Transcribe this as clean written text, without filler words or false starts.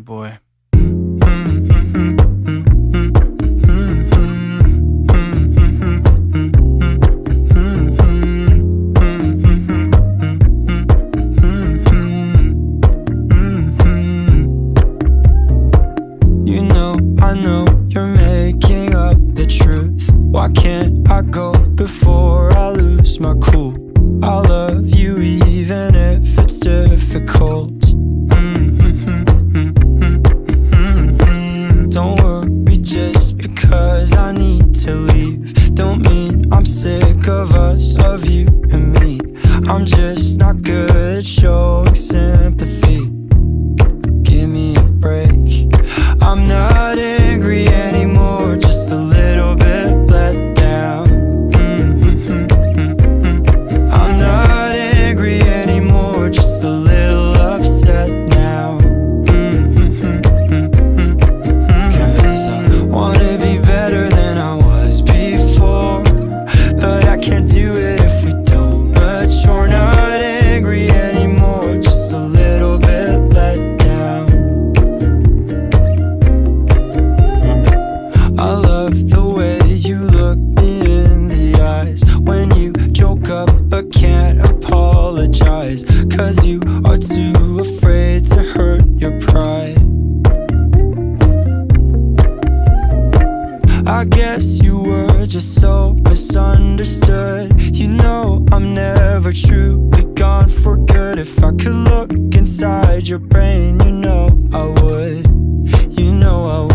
Oh boy. You know, I know you're making up the truth. Why can't I go before I lose my cool? I love you even if it's difficult. Don't worry just because I need to leave. Don't mean I'm sick of us, of you and me. I'm just not good at showing sympathy. Give me a break. I'm not angry anymore, just a little bit let down. I'm not angry anymore, just a little upset now. Cause I wanna be better than I was before, but I can't do it if we don't mature. Not angry anymore, just a little bit let down. I love the way you look me in the eyes when you joke up but can't apologize, cause you are too afraid to hurt your pride. I guess you were just so misunderstood. You know I'm never truly gone for good. If I could look inside your brain, you know I would. You know I would.